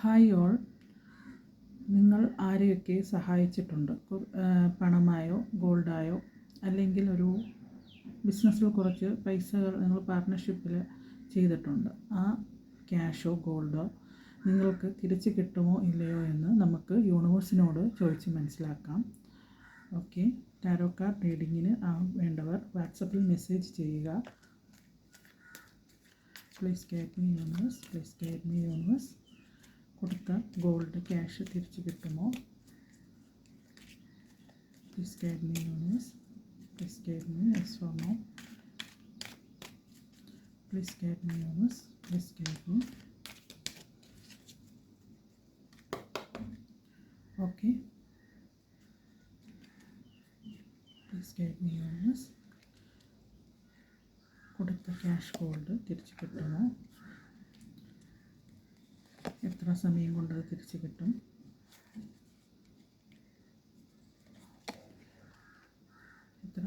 Hi all. നിങ്ങൾ ആരെയൊക്കെ സഹായിച്ചിട്ടുണ്ട്? പണമായോ ഗോൾഡായോ അല്ലെങ്കിൽ ഒരു ബിസിനസ്സിൽ കുറച്ച് പൈസകൾ നിങ്ങൾ പാർട്ട്ണർഷിപ്പിൽ ചെയ്തിട്ടുണ്ട്. ആ ക്യാഷോ ഗോൾഡോ നിങ്ങൾക്ക് തിരിച്ച് കിട്ടുമോ ഇല്ലയോ എന്ന് നമുക്ക് യൂണിവേഴ്സിനോട് ചോദിച്ച് മനസ്സിലാക്കാം. ഓക്കെ, ടാരോ കാർഡ് റീഡിങ്ങിന് വേണ്ടവർ വാട്സപ്പിൽ മെസ്സേജ് ചെയ്യുക. Please guide me universe, please guide me universe. കൊടുത്ത ഗോൾഡ് ക്യാഷ് തിരിച്ച് കിട്ടുമോ? Please guide me universe, please guide me. Yes or no? Please guide me universe, please guide me. Okay, please guide me universe. കൊടുത്ത cash gold തിരിച്ച് കിട്ടുമോ? എത്ര സമയം കൊണ്ട് അത് തിരിച്ച് കിട്ടും? എത്ര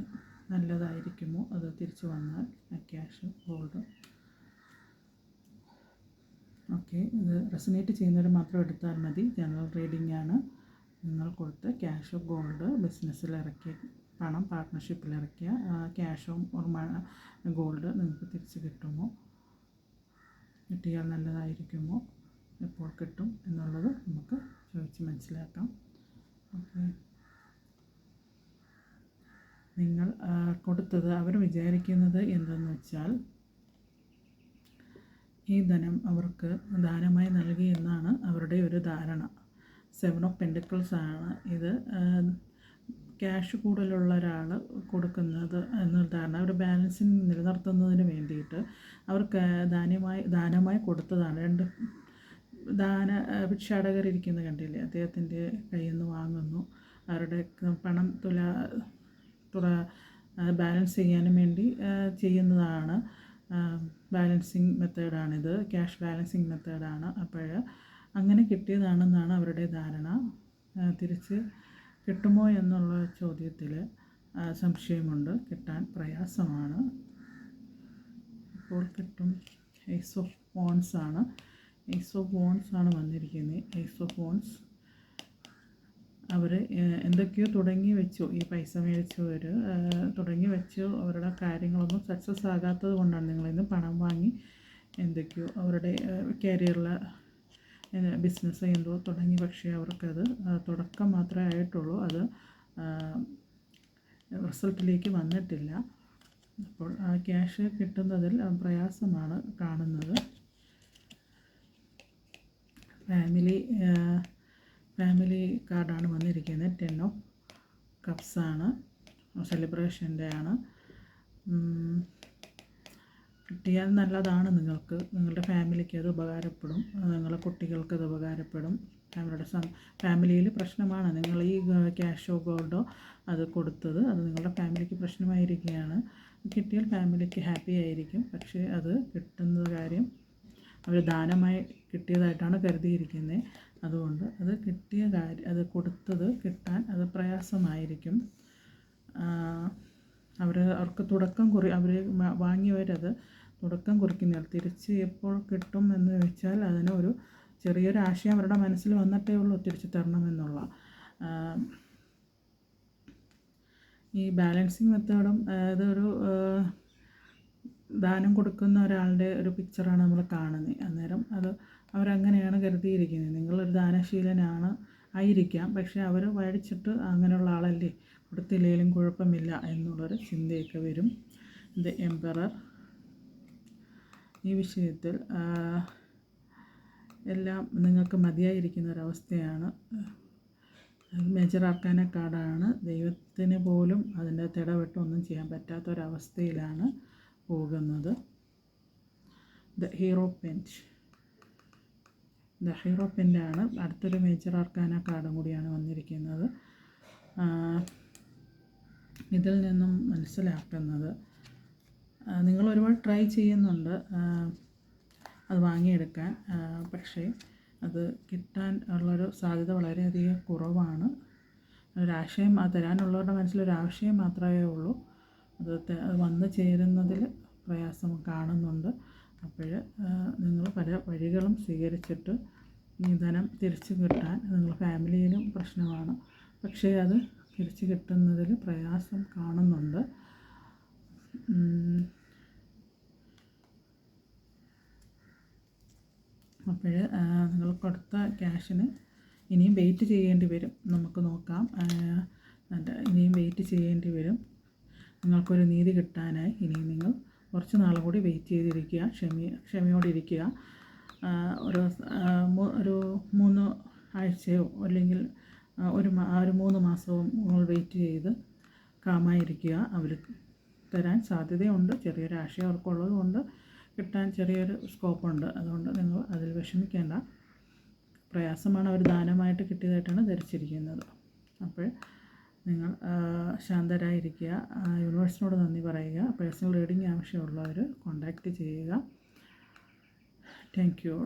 നല്ലതായിരിക്കുമോ അത് തിരിച്ച് വന്നാൽ ആ ക്യാഷ് ഗോൾഡ്? ഓക്കെ, ഇത് റെസനേറ്റ് ചെയ്യുന്നവർ മാത്രം എടുത്താൽ മതി. ജനറൽ റീഡിംഗ് ആണ്. നിങ്ങൾ കൊടുത്ത ക്യാഷോ ഗോൾഡ് ബിസിനസ്സിൽ ഇറക്കിയ പണം പാർട്ട്ണർഷിപ്പിൽ ഇറക്കിയ ക്യാഷോ ഗോൾഡ് നിങ്ങൾക്ക് തിരിച്ച് കിട്ടുമോ? കിട്ടിയാൽ നല്ലതായിരിക്കുമോ? എപ്പോൾ കിട്ടും എന്നുള്ളത് നമുക്ക് ചോദിച്ച് മനസ്സിലാക്കാം. ഓക്കെ, നിങ്ങൾ കൊടുത്തത് അവർ വിചാരിക്കുന്നത് എന്തെന്ന് വെച്ചാൽ ഈ ധനം അവർക്ക് ദാനമായി നൽകി എന്നാണ് അവരുടെ ഒരു ധാരണ. 7 ഓഫ് പെൻറ്റിക്കിൾസ് ആണ് ഇത്. ക്യാഷ് കൂടുതലുള്ള ഒരാൾ കൊടുക്കുന്നത് എന്നൊരു ധാരണ. അവർ ബാലൻസിങ് നിലനിർത്തുന്നതിന് വേണ്ടിയിട്ട് അവർക്ക് ദാനമായി കൊടുത്തതാണ്. രണ്ട് ഭിക്ഷാടകരിരിക്കുന്ന കണ്ടില്ലേ, അദ്ദേഹത്തിൻ്റെ കയ്യിൽ നിന്ന് വാങ്ങുന്നു. അവരുടെ പണം ബാലൻസ് ചെയ്യാനും വേണ്ടി ചെയ്യുന്നതാണ്. ബാലൻസിങ് മെത്തേഡാണിത്, ക്യാഷ് ബാലൻസിങ് മെത്തേഡാണ്. അപ്പോൾ അങ്ങനെ കിട്ടിയതാണെന്നാണ് അവരുടെ ധാരണ. തിരിച്ച് കിട്ടുമോ എന്നുള്ള ചോദ്യത്തിൽ സംശയമുണ്ട്. കിട്ടാൻ പ്രയാസമാണ്. ഇപ്പോൾ കിട്ടും. ഏസ് ഓഫ് വോൺസ് ആണ്. ഏസ് ഓഫ് വോൺസ് ആണ് വന്നിരിക്കുന്നത്. ഏസ് ഓഫ് വോൺസ് അവർ എന്തൊക്കെയോ തുടങ്ങി വെച്ചു. ഈ പൈസ മേടിച്ചവർ തുടങ്ങി വെച്ചു. അവരുടെ കാര്യങ്ങളൊന്നും സക്സസ് ആകാത്തത് കൊണ്ടാണ് നിങ്ങളിൽ നിന്ന് പണം വാങ്ങി എന്തൊക്കെയോ അവരുടെ കരിയറിൽ ബിസിനസ് എന്തോ തുടങ്ങി. പക്ഷേ അവർക്കത് തുടക്കം മാത്രമേ ആയിട്ടുള്ളൂ. അത് റിസൾട്ടിലേക്ക് വന്നിട്ടില്ല. അപ്പോൾ ആ ക്യാഷ് കിട്ടുന്നതിൽ പ്രയാസമാണ് കാണുന്നത്. ഫാമിലി കാർഡാണ് വന്നിരിക്കുന്നത്. 10 ഓഫ് കപ്സ് ആണ്. സെലിബ്രേഷൻ്റെ ആണ്. കിട്ടിയാൽ നല്ലതാണ്. നിങ്ങളുടെ ഫാമിലിക്ക് അത് ഉപകാരപ്പെടും. നിങ്ങളുടെ കുട്ടികൾക്ക് അത് ഉപകാരപ്പെടും. ഫാമിലിയിൽ പ്രശ്നമാണ്. നിങ്ങൾ ഈ ക്യാഷോ ഗോൾഡോ അത് കൊടുത്തത് അത് നിങ്ങളുടെ ഫാമിലിക്ക് പ്രശ്നമായിരിക്കുകയാണ്. കിട്ടിയാൽ ഫാമിലിക്ക് ഹാപ്പി ആയിരിക്കും. പക്ഷേ അത് കിട്ടുന്ന കാര്യം അവർ ദാനമായി കിട്ടിയതായിട്ടാണ് കരുതിയിരിക്കുന്നത്. അതുകൊണ്ട് അത് കിട്ടിയ കാര്യം, അത് കൊടുത്തത് കിട്ടാൻ അത് പ്രയാസമായിരിക്കും. അവർക്ക് തുടക്കം അവർ വാങ്ങിയവരത് തുടക്കം കുറിക്കുന്നില്ല. തിരിച്ച് എപ്പോൾ കിട്ടും എന്ന് ചോദിച്ചാൽ അതിനൊരു ചെറിയൊരു ആശയം അവരുടെ മനസ്സിൽ വന്നിട്ടേ ഉള്ളൂ തിരിച്ച് തരണമെന്നുള്ള. ഈ ബാലൻസിങ് മെത്തേഡും ഇതൊരു ദാനം കൊടുക്കുന്ന ഒരാളുടെ ഒരു പിക്ചറാണ് നമ്മൾ കാണുന്നത്. അന്നേരം അത് അവരങ്ങനെയാണ് കരുതിയിരിക്കുന്നത്. നിങ്ങളൊരു ദാനശീലനാണ് ആയിരിക്കാം, പക്ഷേ അവർ മേടിച്ചിട്ട് അങ്ങനെയുള്ള ആളല്ലേ, കൊടുത്തില്ലെങ്കിലും കുഴപ്പമില്ല എന്നുള്ളൊരു ചിന്തയൊക്കെ വരും. ദ എംപറർ ഈ വിഷയത്തിൽ എല്ലാം നിങ്ങൾക്ക് മതിയായിരിക്കുന്ന ഒരവസ്ഥയാണ്. മേജർ ആർക്കാന കാർഡാണ്. ദൈവത്തിന് പോലും അതിൻ്റെ ഇടപെട്ടൊന്നും ചെയ്യാൻ പറ്റാത്തൊരവസ്ഥയിലാണ് പോകുന്നത്. The hierophant. ദ ഹീറോ പെൻ്റാണ് അടുത്തൊരു മേജർ ആർക്കാന കാർഡും കൂടിയാണ് വന്നിരിക്കുന്നത്. ഇതിൽ നിന്നും മനസ്സിലാക്കുന്നത് നിങ്ങൾ ഒരുപാട് ട്രൈ ചെയ്യുന്നുണ്ട് അത് വാങ്ങിയെടുക്കാൻ. പക്ഷേ അത് കിട്ടാൻ ഉള്ളൊരു സാധ്യത വളരെയധികം കുറവാണ്. ഒരാശയം തരാനുള്ളവരുടെ മനസ്സിലൊരാശയം മാത്രമേ ഉള്ളൂ. അത് വന്നു ചേരുന്നതിൽ പ്രയാസം കാണുന്നുണ്ട്. അപ്പോൾ നിങ്ങൾ പല വഴികളും സ്വീകരിച്ചിട്ട് ഈ ധനം തിരിച്ചു കിട്ടാൻ നിങ്ങൾ ഫാമിലിയിലും പ്രശ്നമാണ്, പക്ഷേ അത് തിരിച്ചു കിട്ടുന്നതിൽ പ്രയാസം കാണുന്നുണ്ട്. അപ്പോൾ നിങ്ങൾ കൊടുത്ത ക്യാഷിന് ഇനിയും വെയിറ്റ് ചെയ്യേണ്ടി വരും. നമുക്ക് നോക്കാം. ഇനിയും വെയിറ്റ് ചെയ്യേണ്ടി വരും. നിങ്ങൾക്കൊരു നീതി കിട്ടാനായി ഇനിയും നിങ്ങൾ കുറച്ച് നാൾ കൂടി വെയിറ്റ് ചെയ്തിരിക്കുക, ക്ഷമയോടിരിക്കുക. ഒരു 3 ആഴ്ചയോ അല്ലെങ്കിൽ ഒരു 3 മാസവും നിങ്ങൾ വെയിറ്റ് ചെയ്ത് കാമായിരിക്കുക. അവർ തരാൻ സാധ്യതയുണ്ട്. ചെറിയൊരു ആശയം അവർക്കുള്ളത് കൊണ്ട് കിട്ടാൻ ചെറിയൊരു സ്കോപ്പുണ്ട്. അതുകൊണ്ട് നിങ്ങൾ അതിൽ വിഷമിക്കേണ്ട. പ്രയാസമാണ്. അവർ ദാനമായിട്ട് കിട്ടിയതായിട്ടാണ് ധരിച്ചിരിക്കുന്നത്. അപ്പോൾ നിങ്ങൾ ശാന്തരായിരിക്കുക. യൂണിവേഴ്സിനോട് നന്ദി പറയുക. പേഴ്സണൽ റീഡിംഗ് ആവശ്യമുള്ളവർ കോൺടാക്റ്റ് ചെയ്യുക. Thank you.